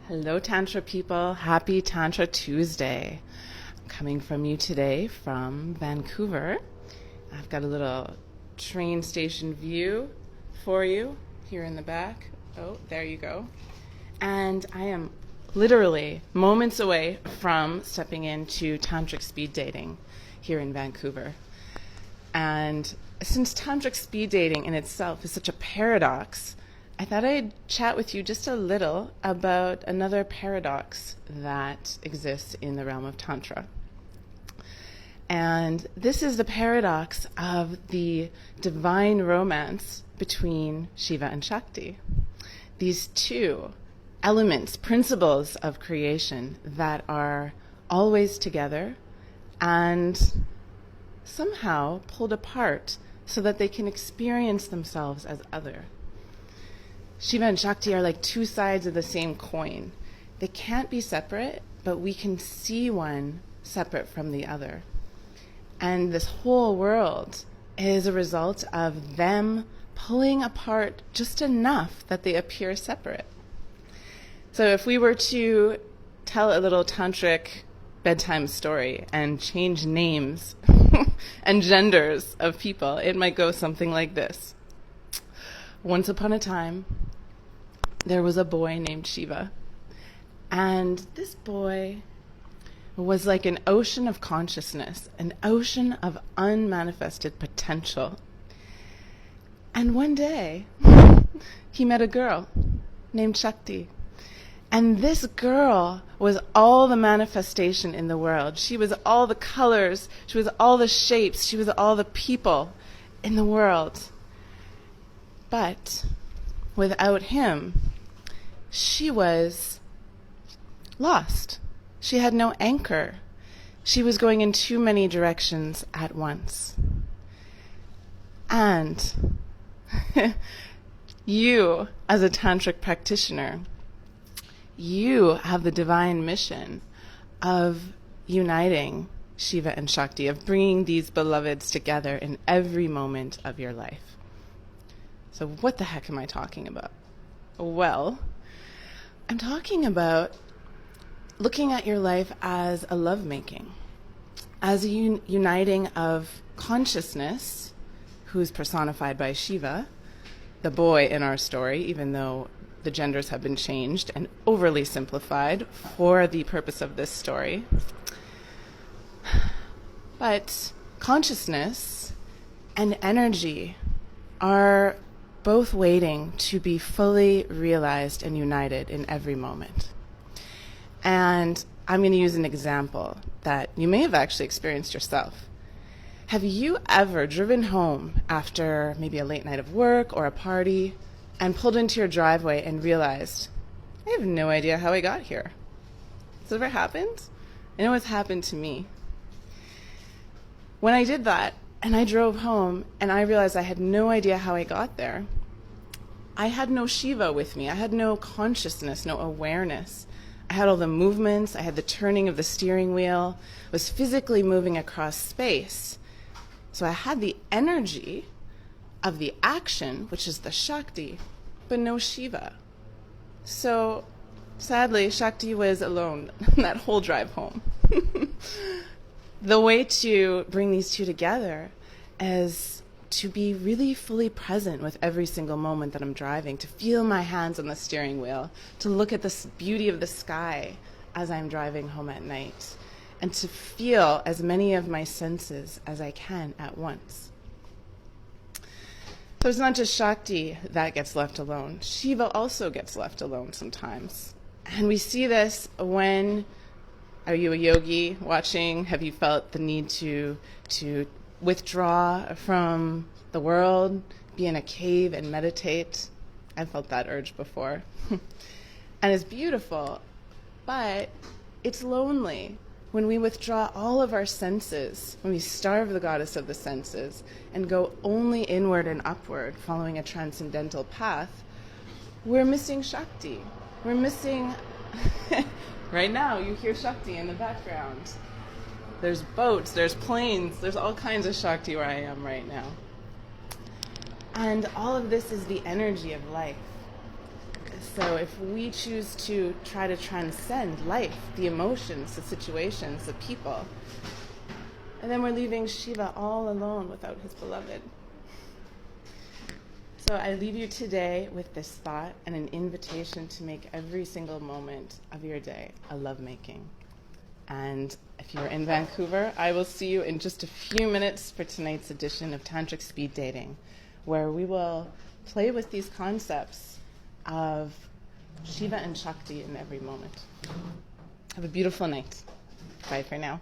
Hello, Tantra people. Happy Tantra Tuesday. I'm coming from you today from Vancouver. I've got a little train station view for you here in the back. Oh, there you go. And I am literally moments away from stepping into Tantric speed dating here in Vancouver. And since Tantric speed dating in itself is such a paradox, I thought I'd chat with you just a little about another paradox that exists in the realm of Tantra. And this is the paradox of the divine romance between Shiva and Shakti. These two elements, principles of creation that are always together and somehow pulled apart so that they can experience themselves as other. Shiva and Shakti are like two sides of the same coin. They can't be separate, but we can see one separate from the other. And this whole world is a result of them pulling apart just enough that they appear separate. So if we were to tell a little tantric bedtime story and change names and genders of people, it might go something like this. Once upon a time, there was a boy named Shiva. And this boy was like an ocean of consciousness, an ocean of unmanifested potential. And one day, he met a girl named Shakti. And this girl was all the manifestation in the world. She was all the colors, she was all the shapes, she was all the people in the world. But without him, she was lost. She had no anchor. She was going in too many directions at once. And you, as a tantric practitioner, you have the divine mission of uniting Shiva and Shakti, of bringing these beloveds together in every moment of your life. So what the heck am I talking about? Well, I'm talking about looking at your life as a lovemaking, as a uniting of consciousness, who's personified by Shiva, the boy in our story, even though the genders have been changed and overly simplified for the purpose of this story. But consciousness and energy are both waiting to be fully realized and united in every moment. And I'm going to use an example that you may have actually experienced yourself. Have you ever driven home after maybe a late night of work or a party and pulled into your driveway and realized, I have no idea how I got here? Has it ever happened? I know it's happened to me. When I did that, and I drove home, and I realized I had no idea how I got there, I had no Shiva with me. I had no consciousness, no awareness. I had all the movements. I had the turning of the steering wheel. I was physically moving across space. So I had the energy of the action, which is the Shakti, but no Shiva. So sadly, Shakti was alone that whole drive home. The way to bring these two together is to be really fully present with every single moment that I'm driving, to feel my hands on the steering wheel, to look at the beauty of the sky as I'm driving home at night, and to feel as many of my senses as I can at once. So it's not just Shakti that gets left alone. Shiva also gets left alone sometimes. And we see this when, are you a yogi watching? Have you felt the need to withdraw from the world, be in a cave and meditate? I've felt that urge before. And it's beautiful, but it's lonely when we withdraw all of our senses, when we starve the goddess of the senses and go only inward and upward, following a transcendental path. We're missing Shakti. We're missing, right now you hear Shakti in the background. There's boats, there's planes, there's all kinds of Shakti where I am right now. And all of this is the energy of life. So if we choose to try to transcend life, the emotions, the situations, the people, and then we're leaving Shiva all alone without his beloved. So I leave you today with this thought and an invitation to make every single moment of your day a lovemaking. And if you're in Vancouver, I will see you in just a few minutes for tonight's edition of Tantric Speed Dating, where we will play with these concepts of Shiva and Shakti in every moment. Have a beautiful night. Bye for now.